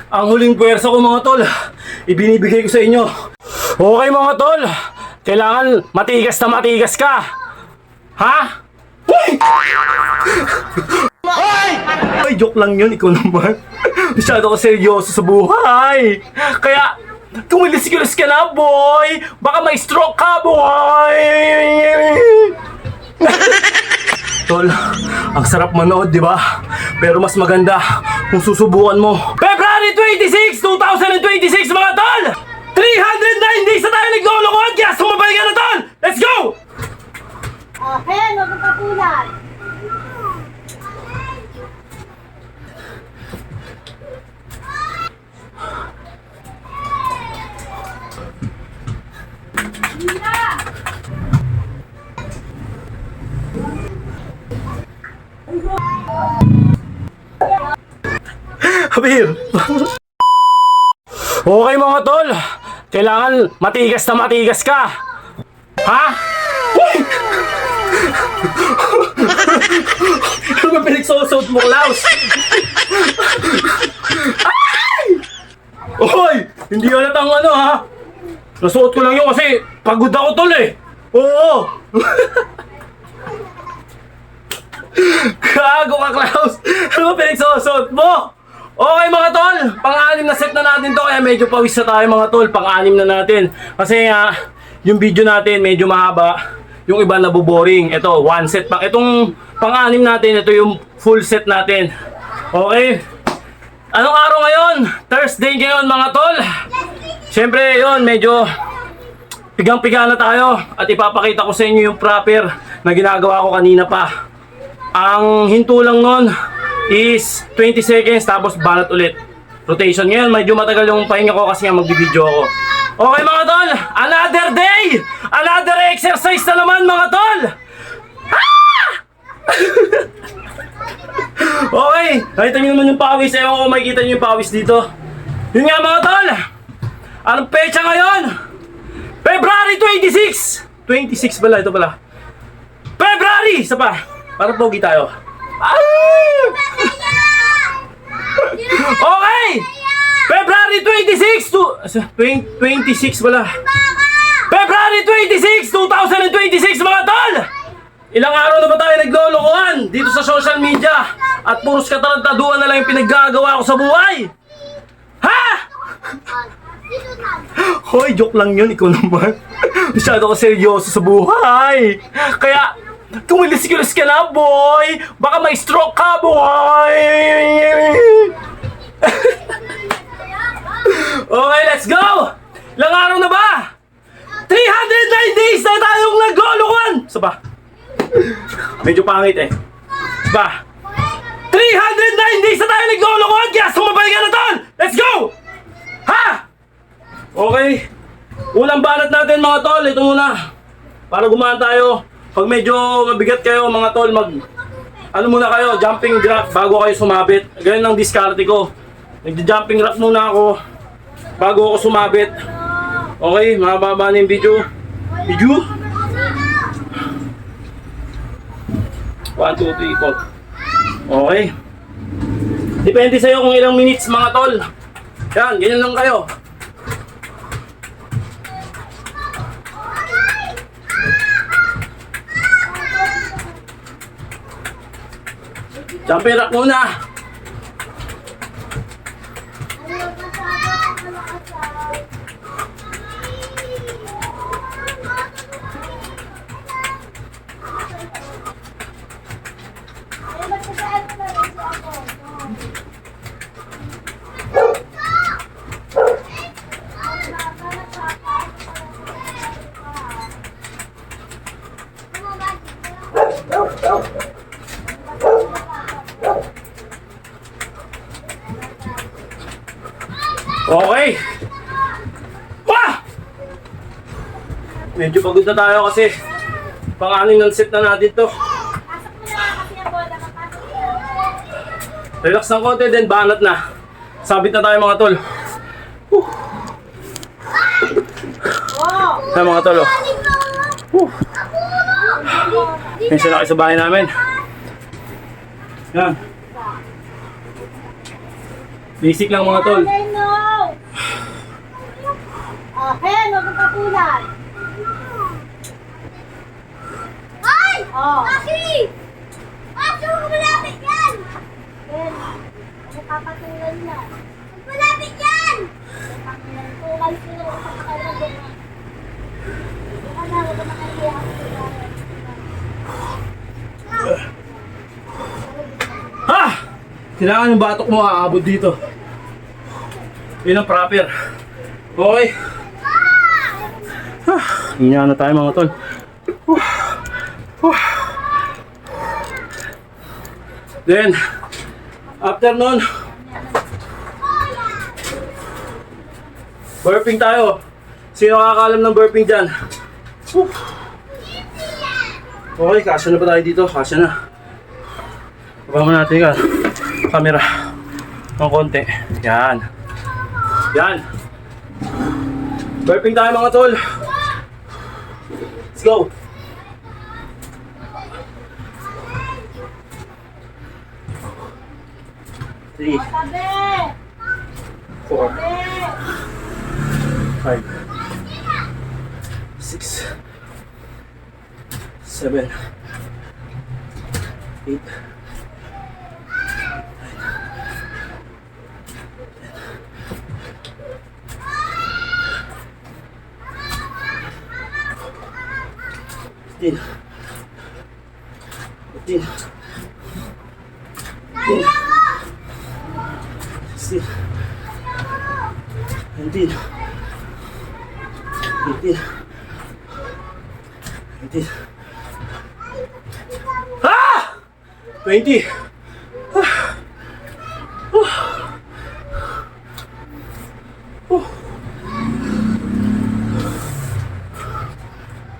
Ang huling puwersa ko mga tol, ibinibigay ko sa inyo. Okay mga tol, kailangan matigas na matigas ka. Ha? Uy! Ay, joke lang yun, ikaw naman. Masyado ka seryoso sa buhay. Kaya, kumilis-kilis ka na, boy. Baka may stroke ka, boy. Tol, ang sarap manood, di ba? Pero mas maganda kung susubukan mo. February 26, 2026, mga tol! 309 days na tayo naglolokohan, kaya sumabay ka na, tol! Let's go! Ayan, huwag kang kapulan. Habir! Okay mga tol, kailangan matigas na matigas ka. Ha? Uy! Ano ba pinagsusot mo, Klaus? Ay! Uy! Hindi halatang ano ha? Nasuot ko lang yun kasi pagod ako tol eh. Oo! Gago ka, Klaus! Ano ba pinagsusot mo? Okay mga tol, pang-anim na set na natin to, kaya medyo pawis na tayo mga tol, pang-anim na natin. Kasi yung video natin medyo mahaba, yung iba naboboring. Ito, one set pa. Itong pang-anim natin, ito yung full set natin. Okay? Anong araw ngayon? Thursday ngayon mga tol. Siyempre yun, medyo pigang-piga na tayo. At ipapakita ko sa inyo yung proper na ginagawa ko kanina pa. Ang hinto lang nun is 20 seconds tapos banat ulit. Rotation. Ngayon medyo matagal yung pahinga ko kasi nga magbibideo ako. Okay mga tol, another day! Another exercise na naman mga tol! Ah! Okay, nakita nyo naman yung pawis. Ewan ko makikita nyo yung pawis dito. Yun nga mga tol! Anong pecha ngayon? February 26! 26 pala, ito pala. February! Isa pa, para pogi tayo. Okay! February 26 to 26 pala. February 26, 2026 mga tol! Ilang araw na ba tayo naglolokohan dito sa social media? At puros katarantaduan na lang yung pinaggagawa ko sa buhay? Ha? Hoy, joke lang yun, ikaw naman. Masyado ka seryoso sa buhay. Kaya, kumilis-kilis ka na, boy! Baka may stroke ka, boy! Okay, let's go! Ilang araw na ba? 309 days na tayong naglolokohan! Isa ba? Medyo pangit eh. Isa ba? 309 days na tayo naglolokohan, kaya sumabay ka na, tol! Let's go! Ha? Okay. Unang banat natin mga tol, ito muna. Para gumaan tayo. Pag medyo mabigat kayo mga tol, ano muna kayo, jumping jack bago kayo sumabit. Ganyan ang diskarte ko. Nagja-jumping rack muna ako bago ako sumabit. Okay, mababa na yung video. 1, 2, 3, 4. Okay. Depende sa'yo kung ilang minutes mga tol. Yan, ganyan lang kayo. Jumping rack muna. Okay. Wah! Medyo pagod na tayo kasi pang-anim ng set na natin to. Relax ng konti, then banat na. Sabit na tayo mga tol. Ay mga tol. Minsan na kayo sa bahay namin. Yan. Basic lang mga tol. Alin, no! Ken, huwag kang kapulan. Ay! Oh. Aki! Aso, malapit yan! Ken, napapatulan na. Malapit yan! Tulan sila, kapakalagan na. Huwag na, huwag na kaya. Ha! Kailangan yung batok mo aabot dito. Yun ang proper. Okay. Hinga na tayo mga tol. Then, after nun, burping tayo. Sino nakakalam ng burping dyan? Okay, kasya na ba tayo dito? Kasya na. Baba mo natin ka. Camera. Ng konti. Yan. Yan. Burping tayo mga tol. Let's go. Three, Tabi! 4, Tabi! 5, 6, 7, 8, 15, 14, 15, 16, 19, 18, 19, ah! 20.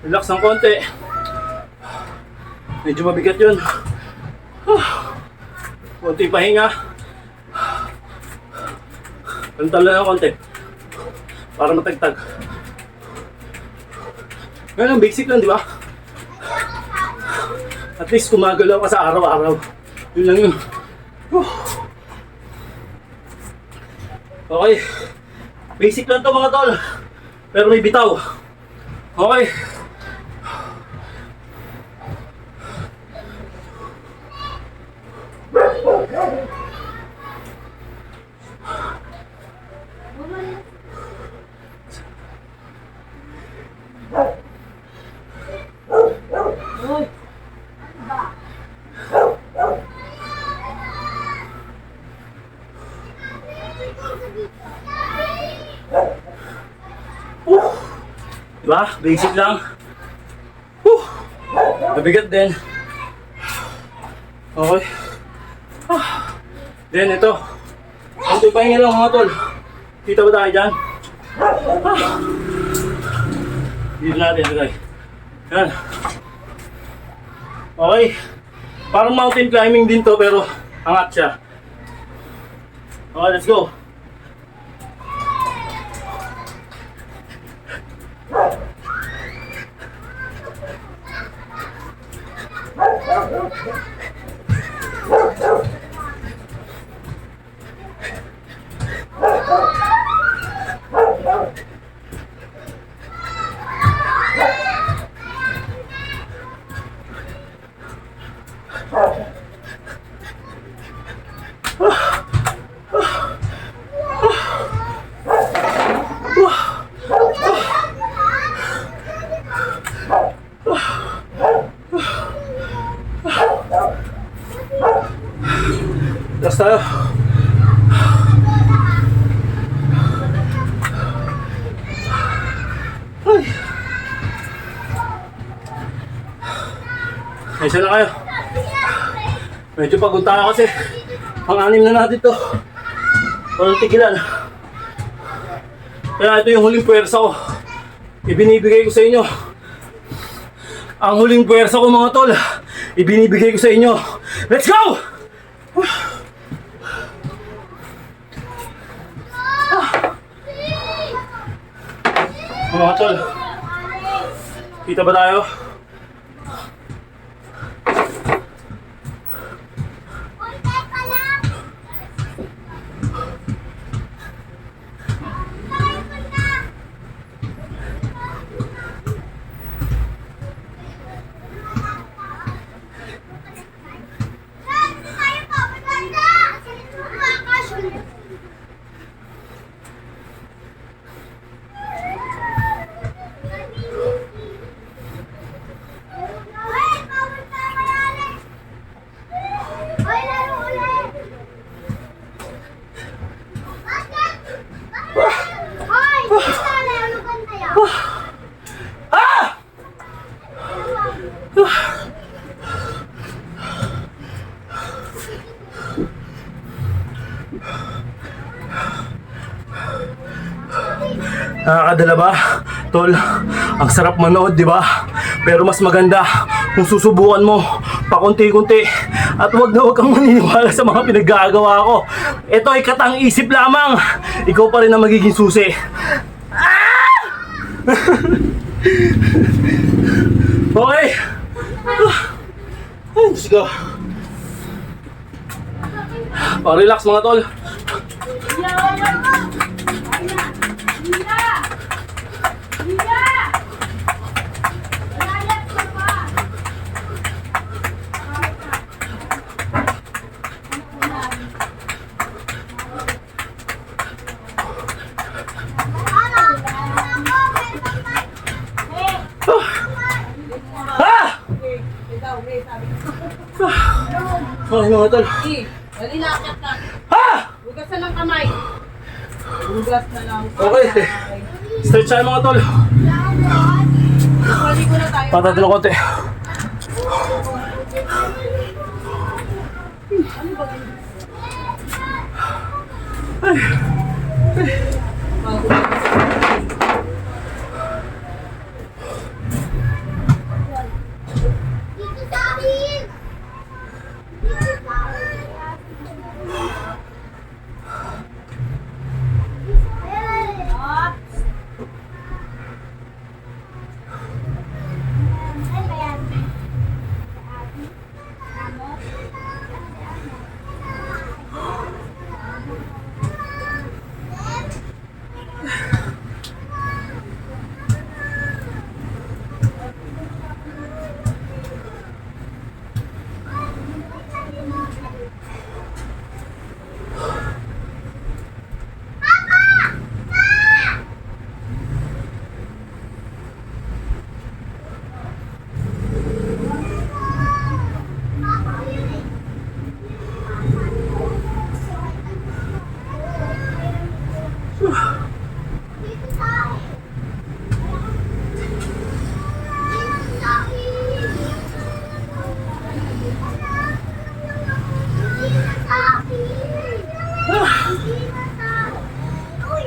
Relax ng konti. Medyo mabigat yun. Konti pahinga. Pantalo na ng konti. Para matagtag. Ngayon ang basic lang, di ba? At least kumagalaw ka sa araw-araw. Yun lang yun. Okay. Basic lang to mga tol. Pero may bitaw. Okay. Diba? Basic lang. Mabigat din. Okay. Then ito. Konti pahinga lang mga tol. Kita ba tayo dyan? Dito natin ilagay. Yan. Okay. Parang mountain climbing din to pero angat siya. Okay, let's go. Last tayo. Ay. Isa na kayo. Medyo pagod tayo kasi pang-anim na natin to. Walang tigilan. Kaya ito yung huling puwersa ko. Ibinibigay ko sa inyo. Ang huling puwersa ko mga tol. Ibinibigay ko sa inyo. Let's go! Mga tol, kita ba tayo? Ah! Nakakadala ba? Tol, ang sarap manood, di ba? Pero mas maganda kung susubukan mo pakunti-kunti at wag na wag kang maniniwala sa mga pinaggagawa ko. Ito ay katang-isip lamang. Ikaw pa rin ang magiging susi. Ah! Okay. Ay, Diyos ko. Relax mga tol. Okay mga tol. Dali na, akyat na. Ha! Hugas na ng kamay. Hugas na lang. Okay. Stretch tayo mga tol. Pwede ko na tayo. Patatlo konti. Dito sa akin! Dito sa akin! Ay, bayan. Dito sa akin! Dito sa akin! Dito sa akin! Dito sa akin! Uy,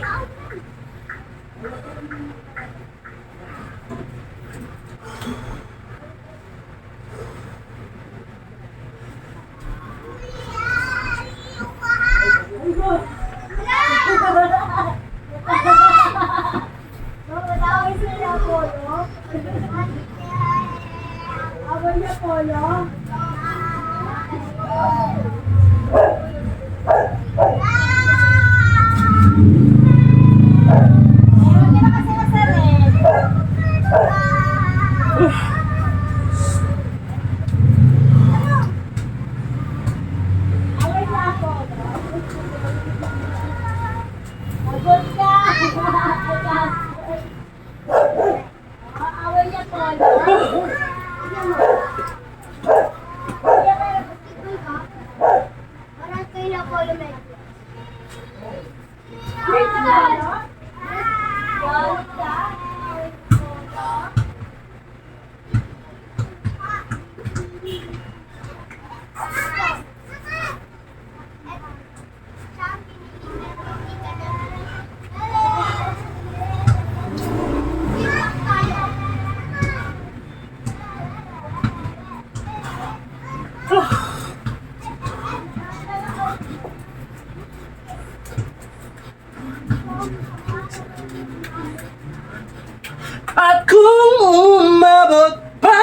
At kung umabot pa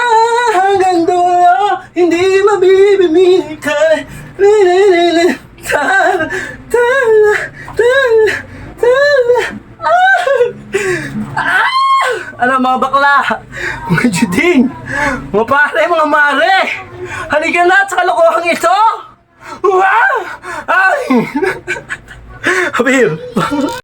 hanggang dulo, hindi mabibimili ka. Ano mga bakla, mga juding, mga pare, mga mare, halika na sa kalokohang ito! Wow! Ay! Habib!